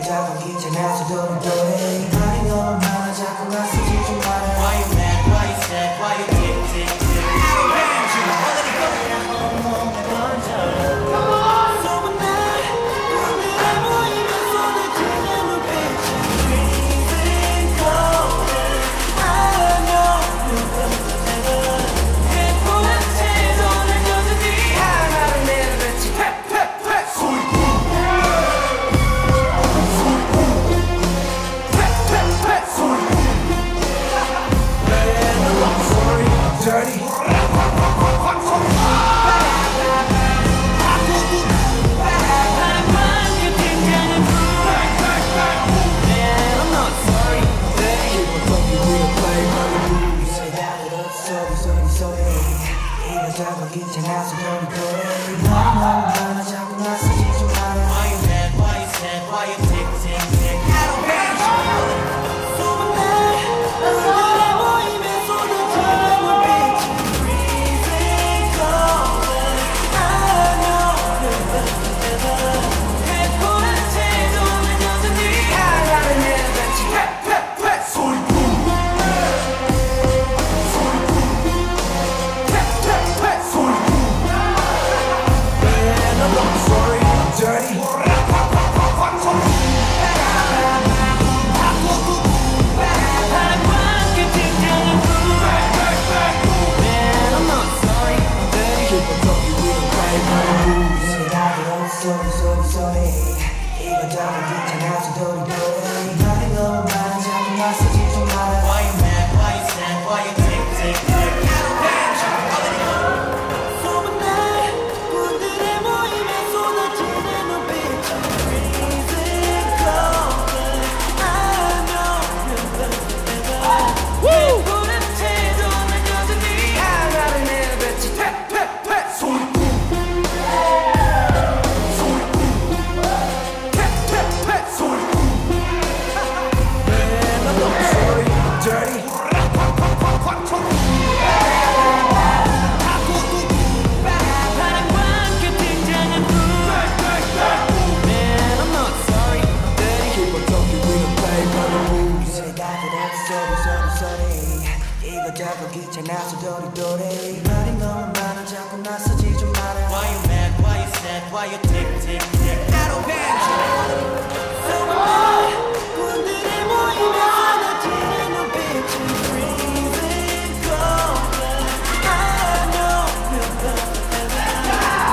자꾸 귀찮아서 도리도리 말이 너무 많아 자꾸 나서지 좀 마라 Why you mad, why you sad, why you tick tick tick I don't want you 오늘이 거리랑 온몸에 번져 소문난 오늘의 모임에 손을 쥐는 눈빛이 Freezing cold I know 누구도 내가 해보는 채도 날 여전히 하나를 내뱉지 팩팩팩 소리꾼 Dirty. 귀찮아서 도리도리 너무 많아 자꾸 나서지 좀 마라 Why you mad, why you sad, why you tick tick tick I don't care 소문난 오늘의 모임에 손을 쥐는 눈빛이 Freezing cold I know 누구도 내가 해보는 채도 난 여전히 하나를 내뱉지 팩팩팩 소리꾼 Dirty. 이거 자꾸 귀찮아서 도리도리 말이 너무 많아 자꾸 나서지 좀 마라 Why you mad, why you sad, why you tick tick tick I don't care 소문난 분들의 모임에 손을 쥐는 눈빛이 Freezing cold I know 누구도 내가 해보는 채도 난 여전히 하나를 내뱉지 팩팩팩 소리꾼 Dirty. 이거 자꾸 귀찮아서 도리도리 말이 너무 많아 자꾸 나서지 좀 마라 Why you mad, why you sad, why you tick tick tick I don't care 소문난 분들의 모임에 손을 쥐는 눈빛이 Freezing cold I know 누구도 내가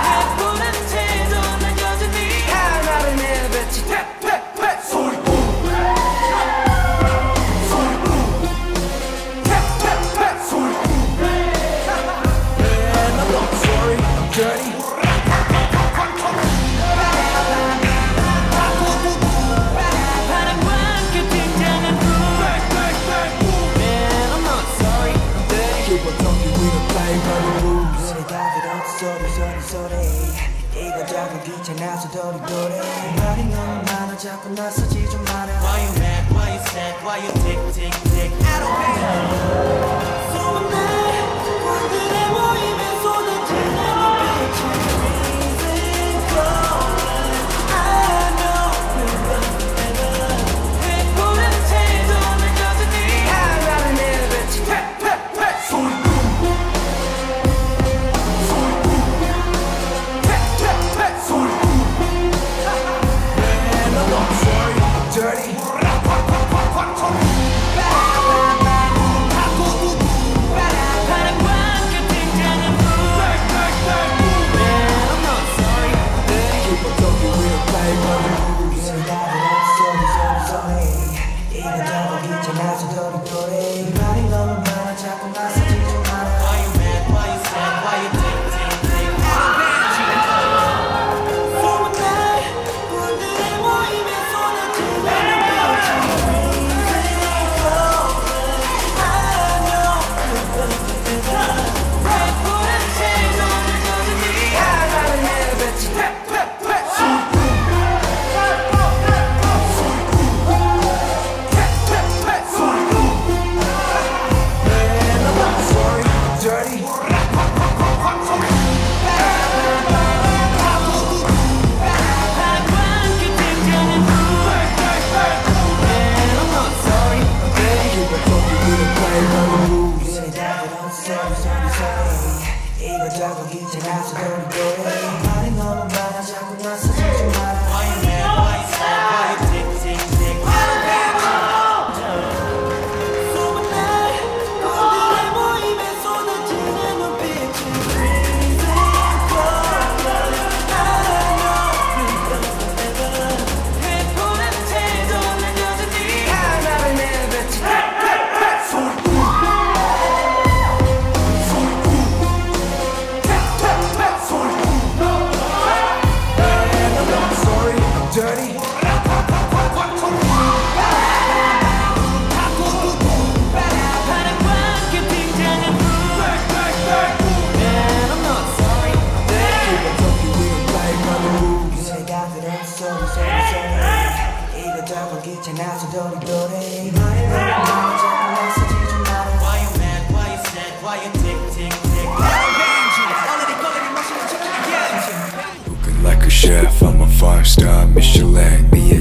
해보는 채도 난 여전히 하나를 내뱉지 팩팩팩 소리꾼 Dirty. 이거 자꾸 귀찮아서 도리도리 말이 너무 많아 자꾸 나서지 좀 마라 Why you mad, why you sad, why you tick tick tick I don't care 소문난 분들의 모임에 손을 쥐는 눈빛이 Freezing cold I know 누구도 내가 해보는 채도 난 여전히 하나를 내뱉지 팩팩팩 소리꾼 Dirty. 귀찮아서 도리도리 말이 너무 많아 자꾸 나서지 좀 마라 Why you mad, why you sad, why you tick, tick, tick Why you mad, 소문 날 꾼들의 모임에 쏟아지는 눈빛이 Freezing cold I know 해보란 채도 난 여전히 하나를 내뱉지 Dirty. 귀찮아서 도리도리 Why you mad, why you sad, why you tick, tick, tick Looking like a chef, I'm a 5-star Michelin Me